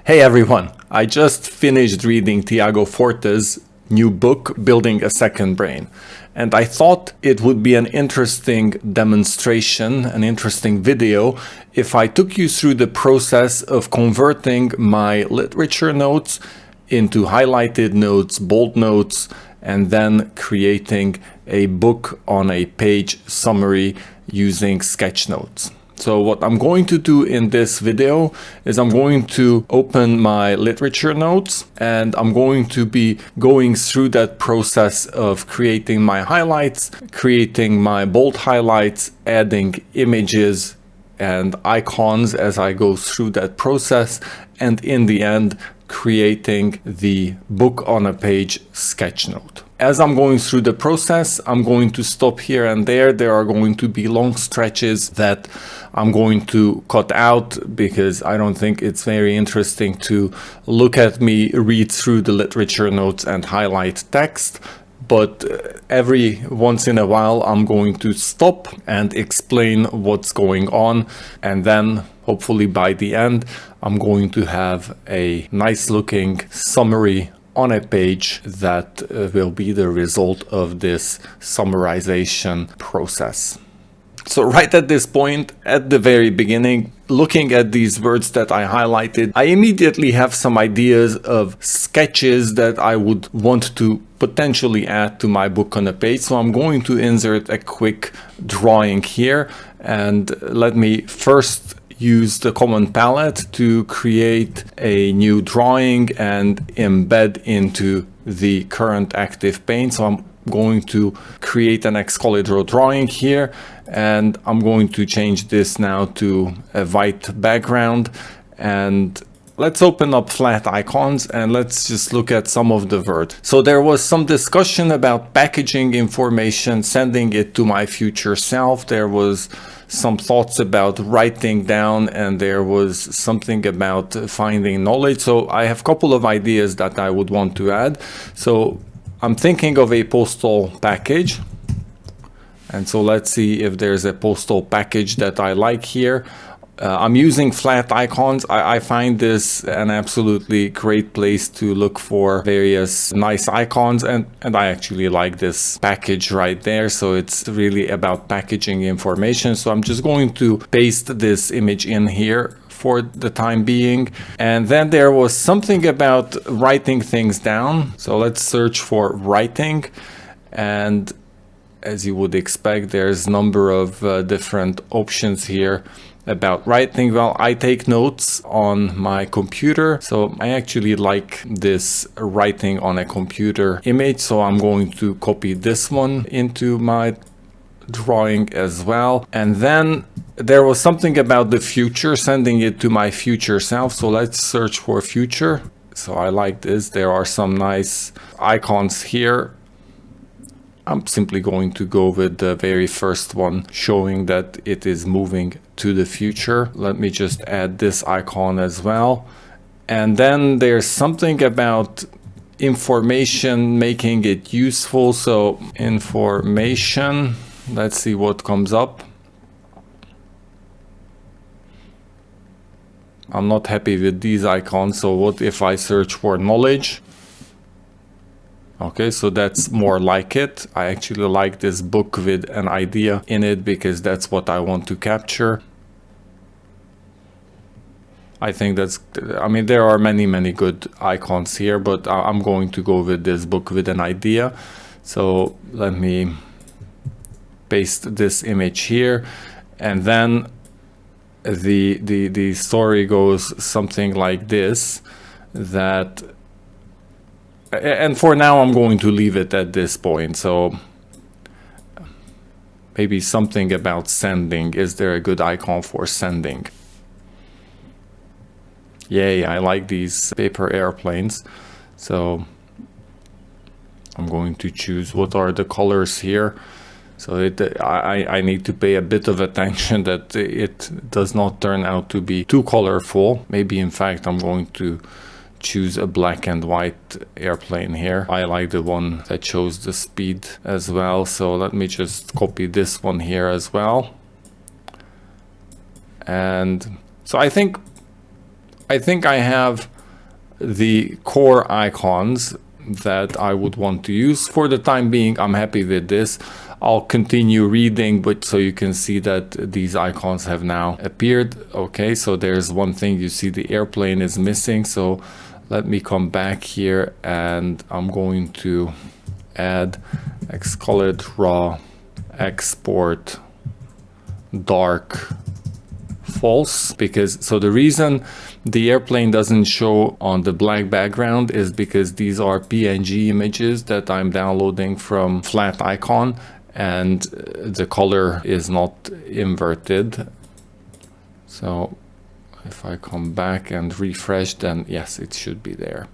Hey everyone, I just finished reading Tiago Forte's new book, Building a Second Brain. And I thought it would be an interesting demonstration, an interesting video, if I took you through the process of converting my literature notes into highlighted notes, bold notes, and then creating a book on a page summary using sketch notes. So what I'm going to do in this video is I'm going to open my literature notes and I'm going to be going through that process of creating my highlights, creating my bold highlights, adding images and icons as I go through that process, and in the end creating the book on a page sketch note. As I'm going through the process, I'm going to stop here and there. There are going to be long stretches that I'm going to cut out because I don't think it's very interesting to look at me read through the literature notes and highlight text. But every once in a while, I'm going to stop and explain what's going on. And then hopefully by the end, I'm going to have a nice looking summary on a page that will be the result of this summarization process. So right at this point, at the very beginning, looking at these words that I highlighted, I immediately have some ideas of sketches that I would want to potentially add to my book on a page. So I'm going to insert a quick drawing here, and let me first use the common palette to create a new drawing and embed into the current active pane. So I'm going to create an Excalibur drawing here, and I'm going to change this now to a white background. And let's open up flat icons and let's just look at some of the words. So there was some discussion about packaging information, sending it to my future self. There was some thoughts about writing down, and there was something about finding knowledge. So I have a couple of ideas that I would want to add. So I'm thinking of a postal package. And so let's see if there's a postal package that I like here. I'm using flat icons. I find this an absolutely great place to look for various nice icons, and I actually like this package right there. So it's really about packaging information. So I'm just going to paste this image in here for the time being. And then there was something about writing things down. So let's search for writing, and as you would expect, there's a number of different options here about writing. Well, I take notes on my computer, so I actually like this writing on a computer image. So I'm going to copy this one into my drawing as well. And then there was something about the future, sending it to my future self. So let's search for future. So I like this. There are some nice icons here. I'm simply going to go with the very first one, showing that it is moving to the future. Let me just add this icon as well. And then there's something about information, making it useful. So information, let's see what comes up. I'm not happy with these icons. So what if I search for knowledge? Okay, so that's more like it. I actually like this book with an idea in it because that's what I want to capture. I think that's, I mean, there are many good icons here, but I'm going to go with this book with an idea. So let me paste this image here, and then the story goes something like this, that, and for now I'm going to leave it at this point. So maybe something about sending. Is there a good icon for sending? Yay, I like these paper airplanes. So I'm going to choose what are the colors here. So I need to pay a bit of attention that it does not turn out to be too colorful. Maybe in fact I'm going to choose a black and white airplane here. I like the one that shows the speed as well. So let me just copy this one here as well. And so I think I have the core icons that I would want to use. For the time being, I'm happy with this. I'll continue reading, but so you can see that these icons have now appeared. Okay, so there's one thing, you see the airplane is missing. So let me come back here and I'm going to add Xcolored raw export dark false, because so the reason the airplane doesn't show on the black background is because these are PNG images that I'm downloading from Flat Icon and the color is not inverted. So if I come back and refresh, then yes, it should be there.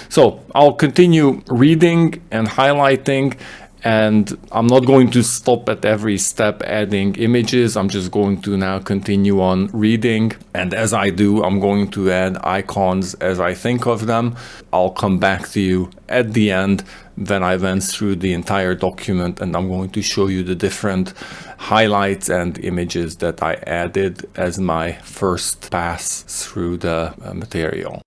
So I'll continue reading and highlighting, and I'm not going to stop at every step adding images. I'm just going to now continue on reading. And as I do, I'm going to add icons as I think of them. I'll come back to you at the end when I went through the entire document, and I'm going to show you the different highlights and images that I added as my first pass through the material.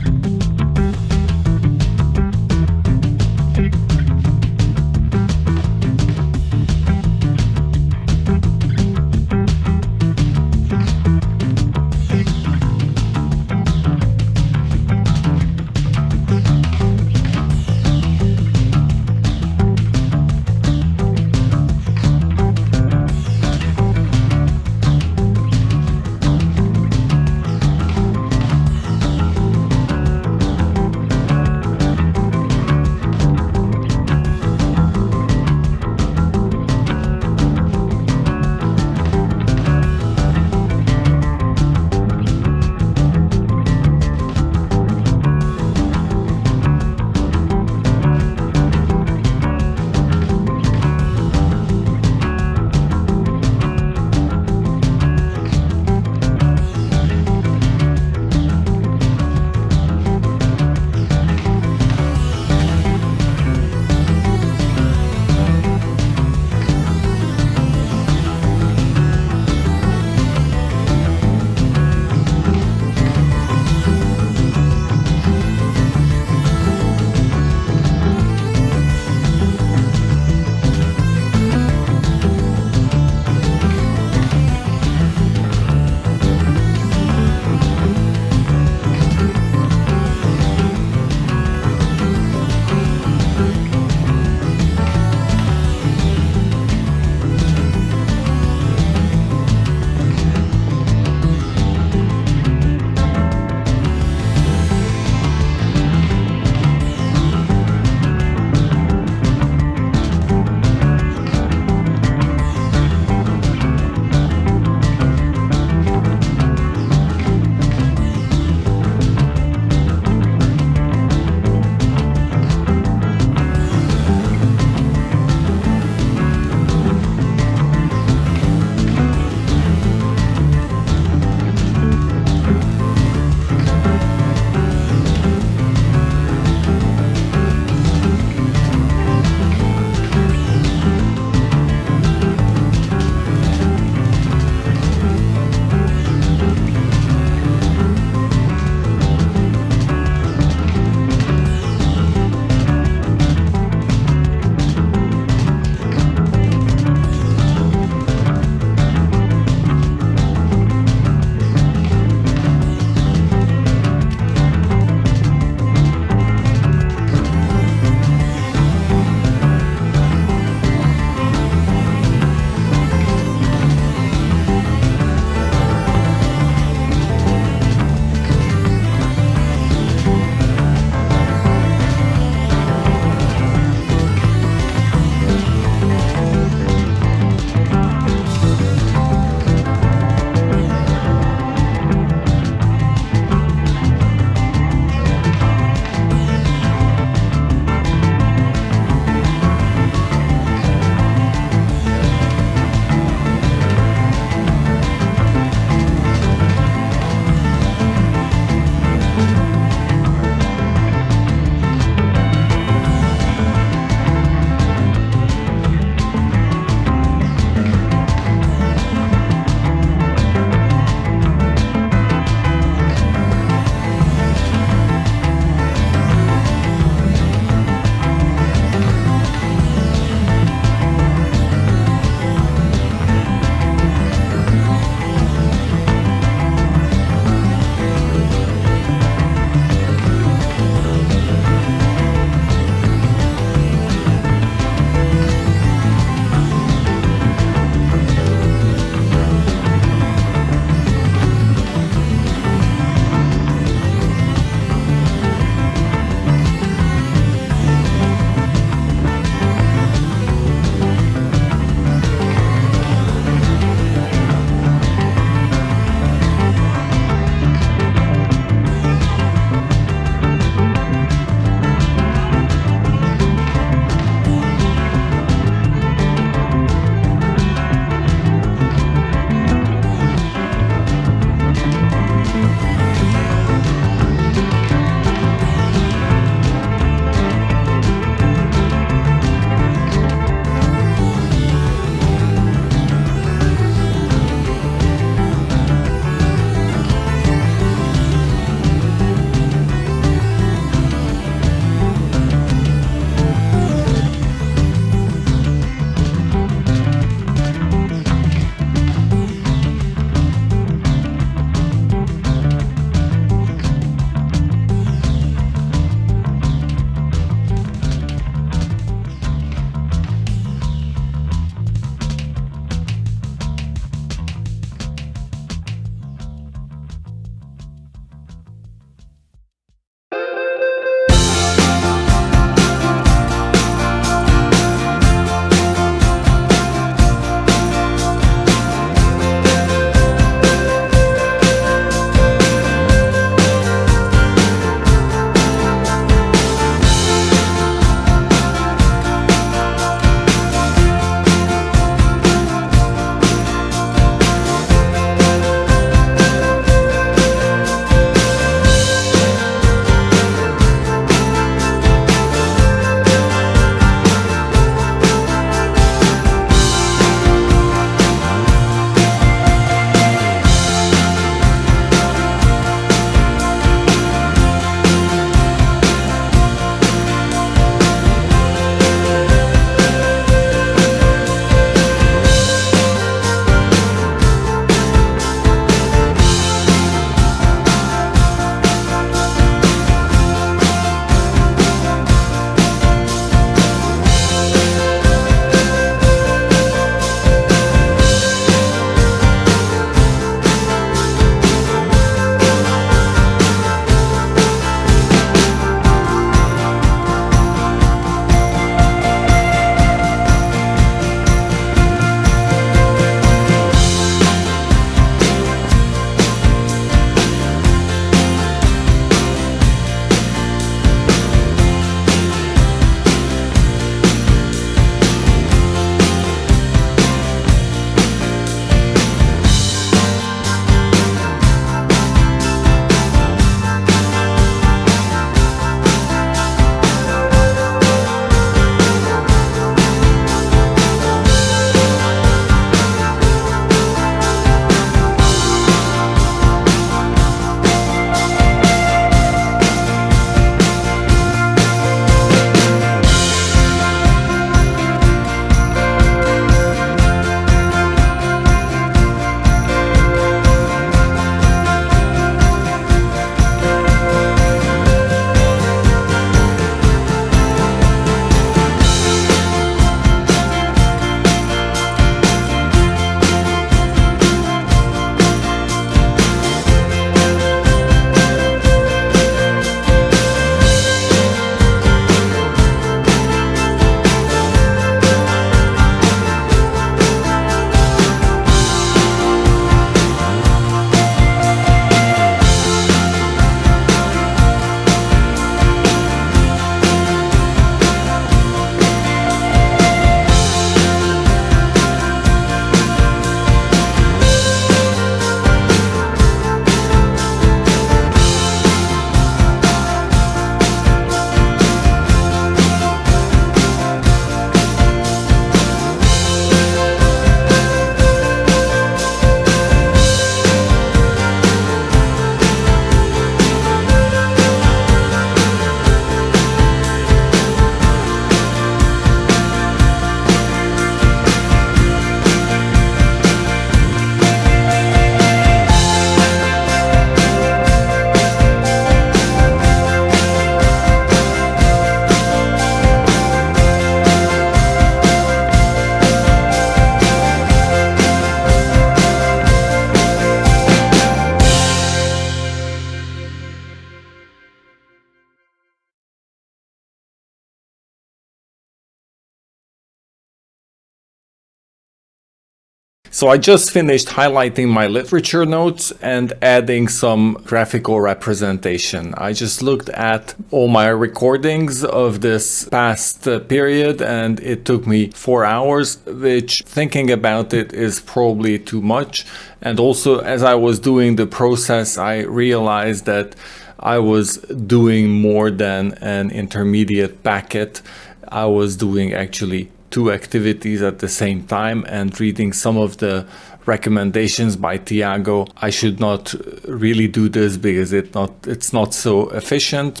So I just finished highlighting my literature notes and adding some graphical representation. I just looked at all my recordings of this past period, and it took me 4 hours, which, thinking about it, is probably too much. And also, as I was doing the process, I realized that I was doing more than an intermediate packet. I was doing actually 2 activities at the same time, and reading some of the recommendations by Tiago. I should not really do this because it's not so efficient.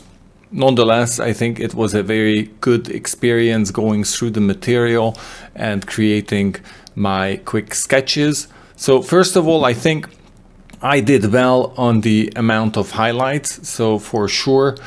Nonetheless, I think it was a very good experience going through the material and creating my quick sketches. So first of all, I think I did well on the amount of highlights. So for sure,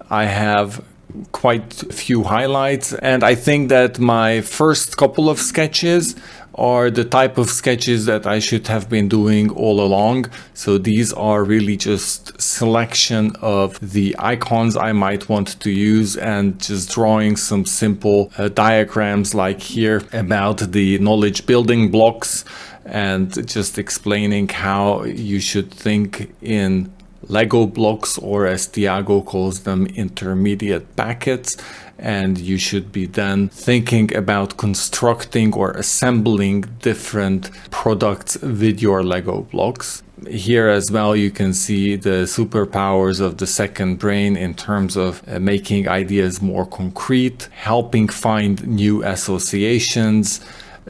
I have quite a few highlights, and I think that my first couple of sketches are the type of sketches that I should have been doing all along. So these are really just selection of the icons I might want to use and just drawing some simple diagrams like here about the knowledge building blocks, and just explaining how you should think in Lego blocks, or as Tiago calls them, intermediate packets, and you should be then thinking about constructing or assembling different products with your Lego blocks. Here as well you can see the superpowers of the second brain in terms of making ideas more concrete, helping find new associations,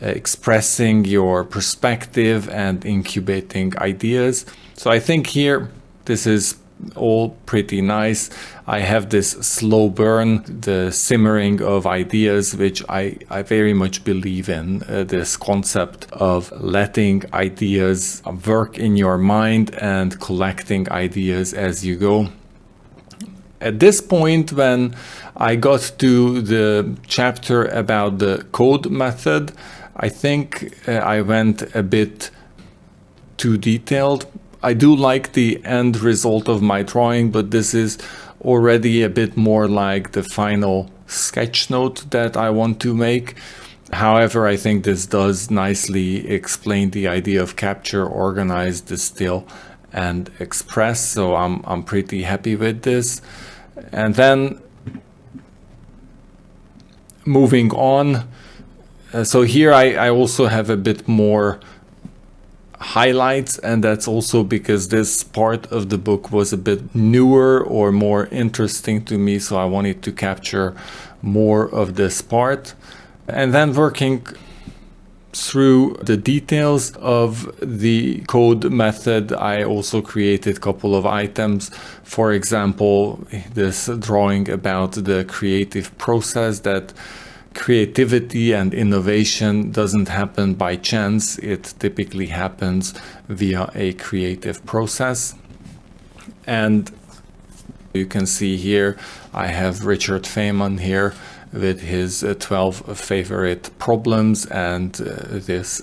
expressing your perspective, and incubating ideas. So I think here this is all pretty nice. I have this slow burn, the simmering of ideas, which I very much believe in, this concept of letting ideas work in your mind and collecting ideas as you go. At this point, when I got to the chapter about the code method, I think I went a bit too detailed. I do like the end result of my drawing, but this is already a bit more like the final sketch note that I want to make. However, I think this does nicely explain the idea of capture, organize, distill, and express. So I'm pretty happy with this. And then moving on. So here I also have a bit more highlights, and that's also because this part of the book was a bit newer or more interesting to me, so I wanted to capture more of this part. And then working through the details of the code method, I also created a couple of items. For example, this drawing about the creative process, that creativity and innovation doesn't happen by chance. It typically happens via a creative process. And you can see here, I have Richard Feynman here with his 12 favorite problems, and this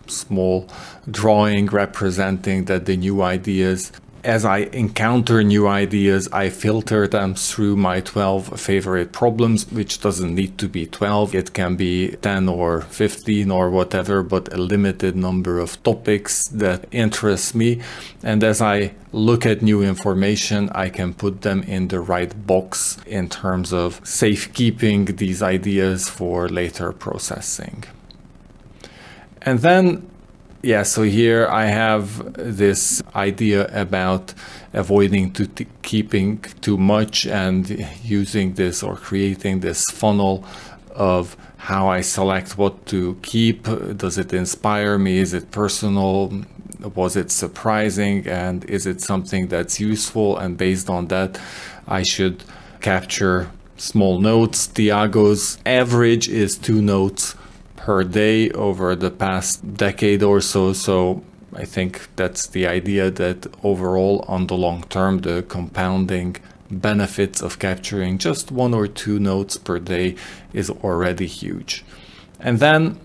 small drawing representing that the new ideas, as I encounter new ideas, I filter them through my 12 favorite problems, which doesn't need to be 12. It can be 10 or 15 or whatever, but a limited number of topics that interest me. And as I look at new information, I can put them in the right box in terms of safekeeping these ideas for later processing. And then so here I have this idea about avoiding keeping too much, and using this or creating this funnel of how I select what to keep. Does it inspire me? Is it personal? Was it surprising? And is it something that's useful? And based on that, I should capture small notes. Tiago's average is 2 notes per day over the past decade or so. So I think that's the idea, that overall on the long term, the compounding benefits of capturing just 1 or 2 notes per day is already huge. And then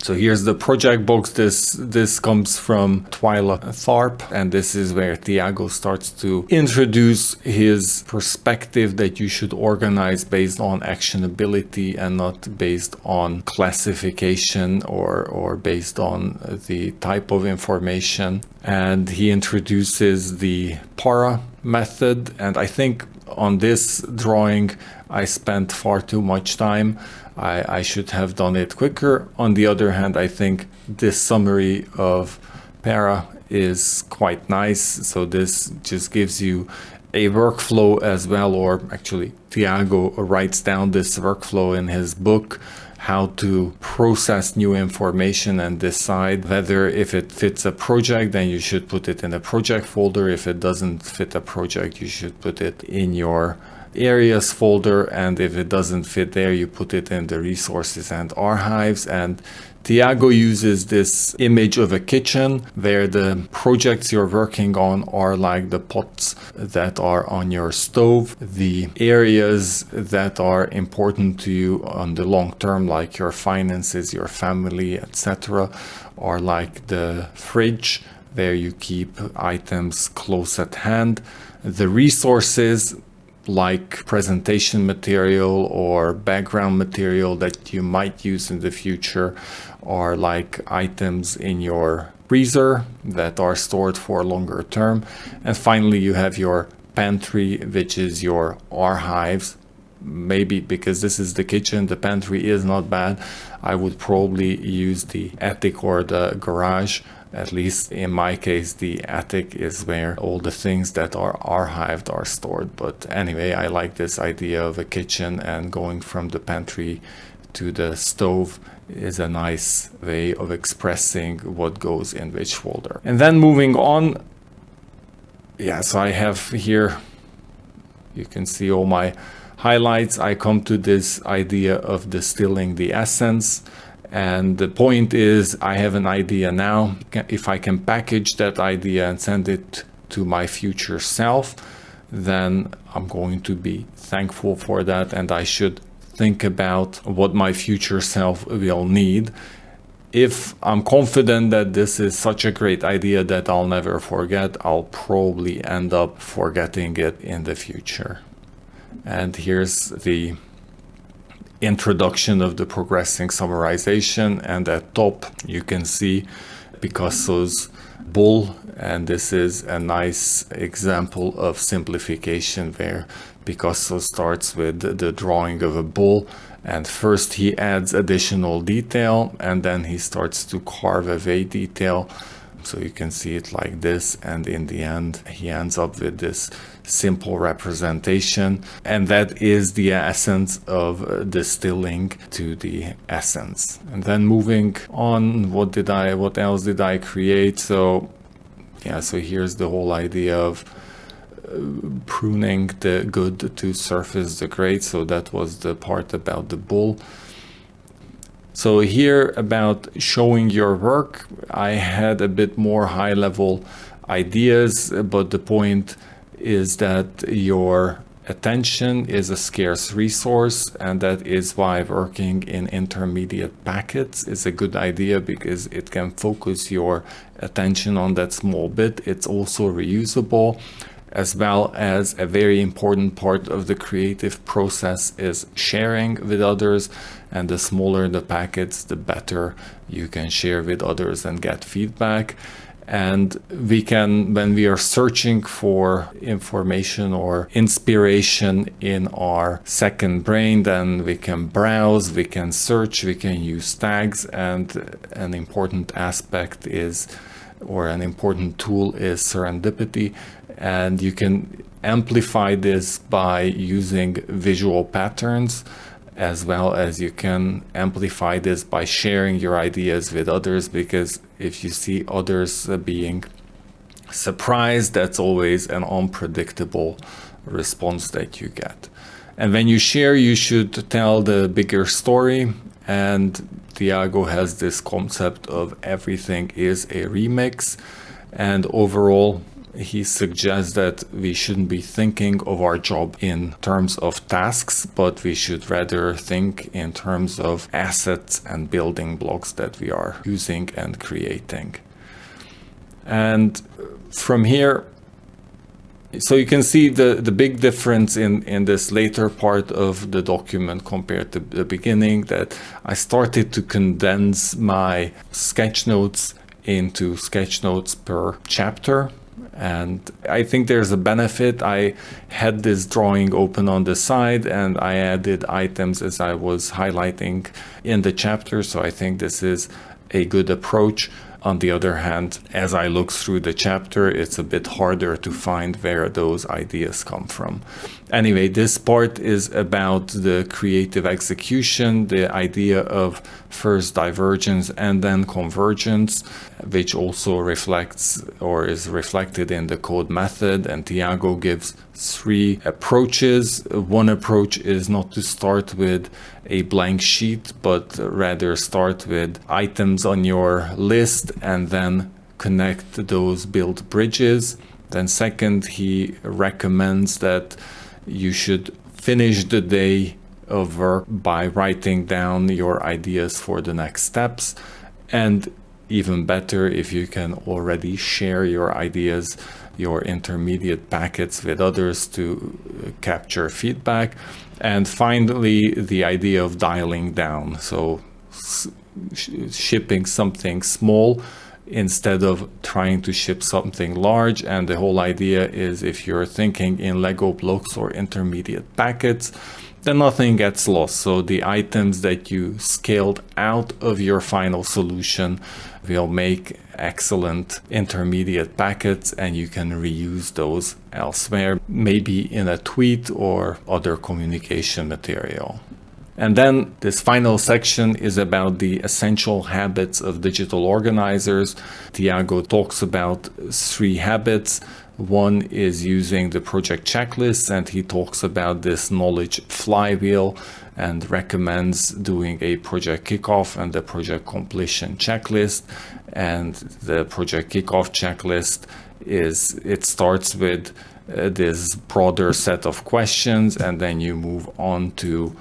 So here's the project box. This comes from Twyla Tharp, and this is where Tiago starts to introduce his perspective that you should organize based on actionability and not based on classification or based on the type of information. And he introduces the para method, and I think on this drawing I spent far too much time. I should have done it quicker. On the other hand, I think this summary of para is quite nice. So this just gives you a workflow as well, or actually Tiago writes down this workflow in his book, how to process new information and decide whether if it fits a project, then you should put it in a project folder. If it doesn't fit a project, you should put it in your areas folder, and if it doesn't fit there, you put it in the resources and archives. And Tiago uses this image of a kitchen where the projects you're working on are like the pots that are on your stove. The areas that are important to you on the long term, like your finances, your family, etc., are like the fridge where you keep items close at hand. The resources, like presentation material or background material that you might use in the future, are like items in your freezer that are stored for longer term. And finally, you have your pantry, which is your archives. Maybe because this is the kitchen, the pantry is not bad. I would probably use the attic or the garage. At least in my case, the attic is where all the things that are archived are stored. But anyway, I like this idea of a kitchen, and going from the pantry to the stove is a nice way of expressing what goes in which folder. And then moving on, so I have here, you can see all my highlights. I come to this idea of distilling the essence. And the point is, I have an idea now. If I can package that idea and send it to my future self, then I'm going to be thankful for that. And I should think about what my future self will need. If I'm confident that this is such a great idea that I'll never forget, I'll probably end up forgetting it in the future. And here's the introduction of the progressing summarization, and at top you can see Picasso's bull, and this is a nice example of simplification where Picasso starts with the drawing of a bull, and first he adds additional detail and then he starts to carve away detail. So you can see it like this, and in the end he ends up with this simple representation, and that is the essence of distilling to the essence. And then moving on, what else did I create? So here's the whole idea of pruning the good to surface the great. So that was the part about the bull. So here about showing your work, I had a bit more high-level ideas, but the point is that your attention is a scarce resource, and that is why working in intermediate packets is a good idea, because it can focus your attention on that small bit. It's also reusable, as well as a very important part of the creative process is sharing with others. And the smaller the packets, the better you can share with others and get feedback. And we can, when we are searching for information or inspiration in our second brain, then we can browse, we can search, we can use tags. And an important aspect is, or an important tool is serendipity. And you can amplify this by using visual patterns, as well as you can amplify this by sharing your ideas with others, because if you see others being surprised, that's always an unpredictable response that you get. And when you share, you should tell the bigger story. And Tiago has this concept of everything is a remix. And overall, he suggests that we shouldn't be thinking of our job in terms of tasks, but we should rather think in terms of assets and building blocks that we are using and creating. And from here, so you can see the big difference in this later part of the document compared to the beginning, that I started to condense my sketch notes into sketch notes per chapter. And I think there's a benefit. I had this drawing open on the side and I added items as I was highlighting in the chapter. So I think this is a good approach. On the other hand, as I look through the chapter, it's a bit harder to find where those ideas come from. Anyway, this part is about the creative execution, the idea of first divergence and then convergence, which also reflects or is reflected in the code method. And Tiago gives 3 approaches. One approach is not to start with a blank sheet, but rather start with items on your list and then connect those, build bridges. Then second, he recommends that you should finish the day of work by writing down your ideas for the next steps. And even better, if you can already share your ideas, your intermediate packets with others to capture feedback. And finally, the idea of dialing down. So shipping something small instead of trying to ship something large. And the whole idea is, if you're thinking in Lego blocks or intermediate packets, then nothing gets lost. So the items that you scaled out of your final solution will make excellent intermediate packets, and you can reuse those elsewhere, maybe in a tweet or other communication material. And then this final section is about the essential habits of digital organizers. Tiago talks about 3 habits. One is using the project checklist, and he talks about this knowledge flywheel and recommends doing a project kickoff and the project completion checklist. And the project kickoff checklist it starts with this broader set of questions, and then you move on to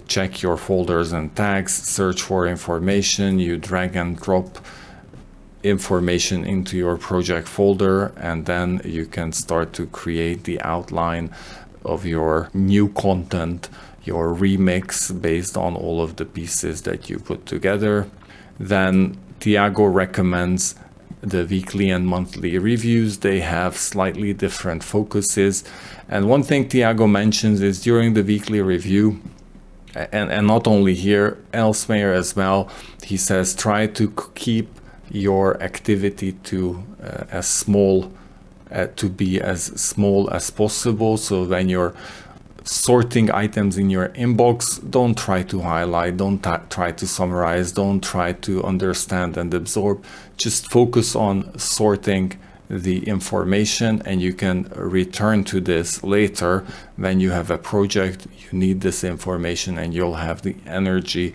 check your folders and tags, search for information, you drag and drop information into your project folder, and then you can start to create the outline of your new content, your remix based on all of the pieces that you put together. Then Tiago recommends the weekly and monthly reviews. They have slightly different focuses. And one thing Tiago mentions is during the weekly review, and not only here, elsewhere as well, he says try to keep your activity to be as small as possible. So when you're sorting items in your inbox, don't try to highlight, don't try to summarize, don't try to understand and absorb. Just focus on sorting the information, and you can return to this later when you have a project, you need this information, and you'll have the energy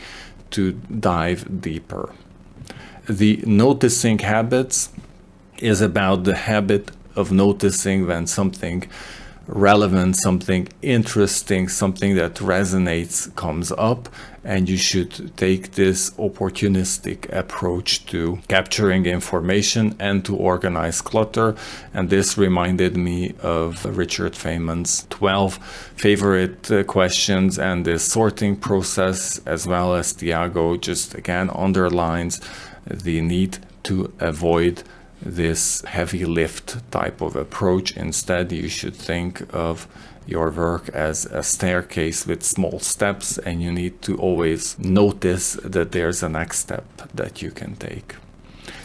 to dive deeper. The noticing habits is about the habit of noticing when something relevant, something interesting, something that resonates comes up, and you should take this opportunistic approach to capturing information and to organize clutter. And this reminded me of Richard Feynman's 12 favorite questions, and this sorting process, as well as Tiago just again underlines the need to avoid this heavy lift type of approach. Instead, you should think of your work as a staircase with small steps, and you need to always notice that there's a next step that you can take.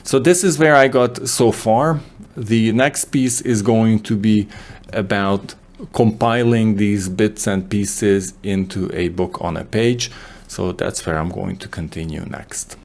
So this is where I got so far. The next piece is going to be about compiling these bits and pieces into a book on a page. So that's where I'm going to continue next.